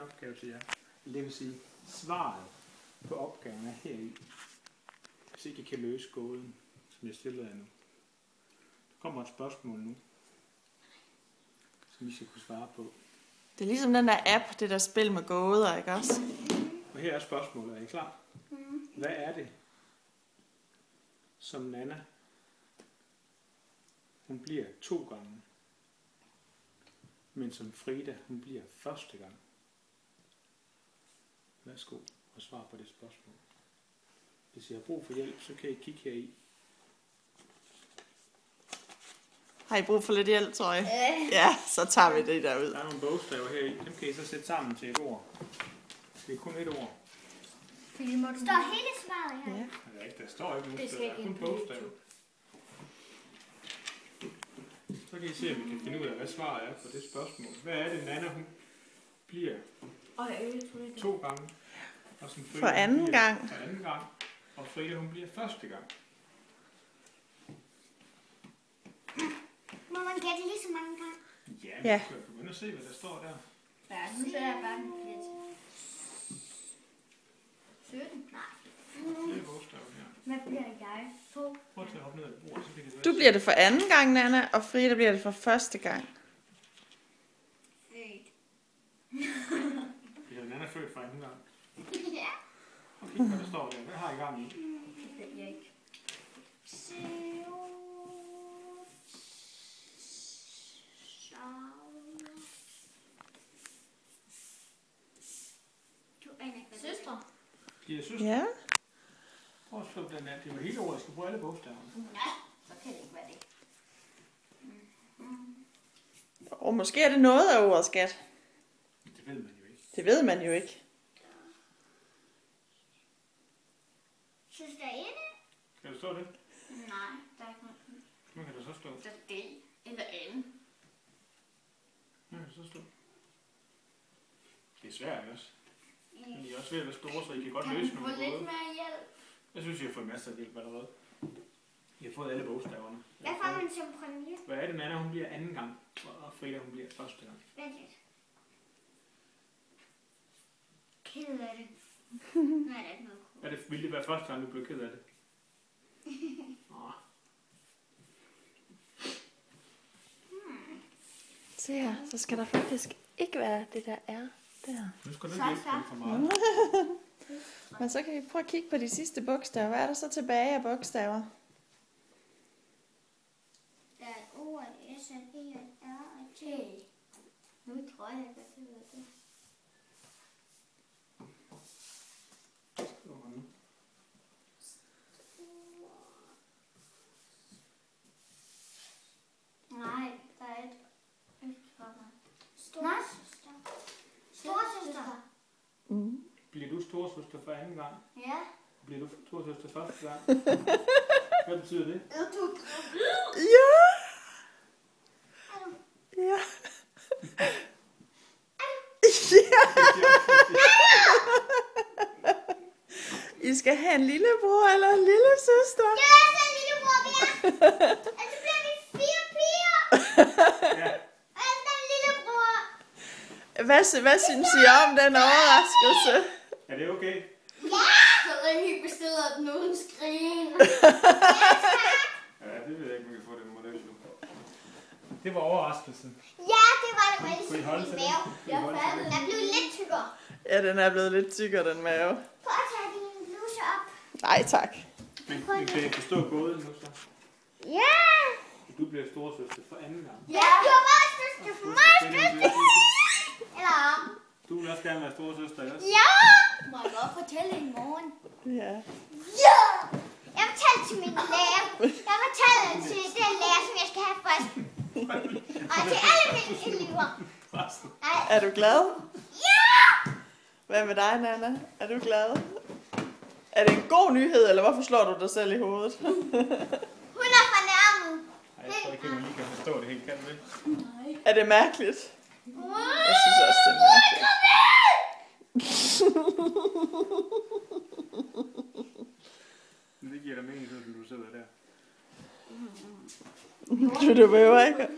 opgave til jer. Det vil sige, svaret på opgaven er heri. Hvis ikke I kan løse gåden, som jeg stiller jer nu. Der kommer et spørgsmål nu, som I skal kunne svare på. Det er ligesom den der app, det der spil med gåder, ikke også? Og her er spørgsmålet. Er I klar? Hvad er det, som Nana, hun bliver 2 gange, men som Frida, hun bliver første gang? Værsgo og svar på det spørgsmål. Hvis I har brug for hjælp, så kan I kigge heri. Har I brug for lidt hjælp, tror jeg? Ja, så tager vi det derud. Der er nogle bogstaver heri. Dem kan I så sætte sammen til et ord. Det er kun et ord. Står hele svaret her? Ja. Ja, der står ikke nogen steder. Der er kun bogstaver. Så kan I se, om vi kan finde ud af, hvad svaret er på det spørgsmål. Hvad er det, Nana, hun bliver 2 gange? Og som Frida, For anden gang. For anden gang. Og Frida, hun bliver første gang. Må man gætte lige så mange gange? Ja, vi kan begynde at se, hvad der står der. Ja, nu ser jeg bare den lidt. 17? Nej. Flere bogstaver her. Hvad bliver jeg? 2. Prøv til at hoppe ned ad bordet, så kan det Du bliver det for anden gang, Nana, og Frida bliver det for første gang. Født. Bliver Nana født for anden gang? Ja. Og kig, hvad der står der. Hvad har I gang i? Det ved jeg ikke. Søstre? Bliver søster? Ja. Prøv at slå den af. Det var hele ordet. Jeg skal bruge alle bogstaverne. Ja, så kan det ikke være det. Og måske er det noget af ordet, skat. Det ved man jo ikke. Det ved man jo ikke. Søsterinde? Kan du stå det? Nej, der er ikke noget. Nu kan du så stå. Der er D eller N. Nu kan du så stå. Det er svært også. Men I er også ved at være store, så I kan godt løse nogle Kan du få lidt gåder. mere hjælp? Jeg synes, I har fået masser af hjælp allerede. I har fået alle bogstaverne. Hvad får man som præmie? Hvad er det, Nana, hun bliver anden gang, og Frida, hun bliver første gang? Vent lidt. Ked af det. Nu er der ikke noget. Ville det være første gang, du blev ked af det? Åh. Se her, så skal der faktisk ikke være det der er der. Nu skal du ikke hjælpe dem for meget. Men så kan vi prøve at kigge på de sidste bogstaver. Hvad er der så tilbage af bogstaver? Der er et O, et S, et E, et R og et T. Nu tror jeg, jeg kan finde det. Nej, der er et fra mig. Storesøster. Storesøster. Bliver du storesøster for anden gang? Ja. Bliver du storesøster første gang? Hvad betyder det? Ja! Ja! I skal have en lillebror eller en lille søster. Ja, så en lillebror mere. Altså bliver vi 4 piger. Ja. Og så en lillebror. Hvad synes I om den overraskelse? Er det okay? Ja! Så længe I bestiller den uden skrigen. Ja, det ved jeg ikke, om vi kan få den model nu. Det var overraskelsen. Ja, det var det. Må jeg Kunne I lige holde se til min mave? den? Kunne I holde til den? Den er blevet lidt tykkere. Ja, den er blevet lidt tykkere, den mave. Prøv at tage din bluse op. Nej, tak. Men kan I forstå gåden nu så? Ja! Du bliver storesøster for anden gang. Ja, du var meget største for mig. Eller om. Du vil også gerne være storesøster, ikke også? Ja! Må jeg godt fortælle i morgen? Ja. Ja! Jeg fortæller til min lærer. Jeg fortæller til den lærer, som jeg skal have først. Og til alle mine elever. Nej. Er du glad? Ja! Hvad med dig, Nana? Er du glad? Er det en god nyhed, eller hvorfor slår du dig selv i hovedet? Hun er fornærmet. Nej, jeg tror ikke, man lige kan forstå det helt, kan du det? Er det mærkeligt? Jeg synes også, det er mærkeligt. Det giver dig mening, så du sidder der. Du behøver ikke.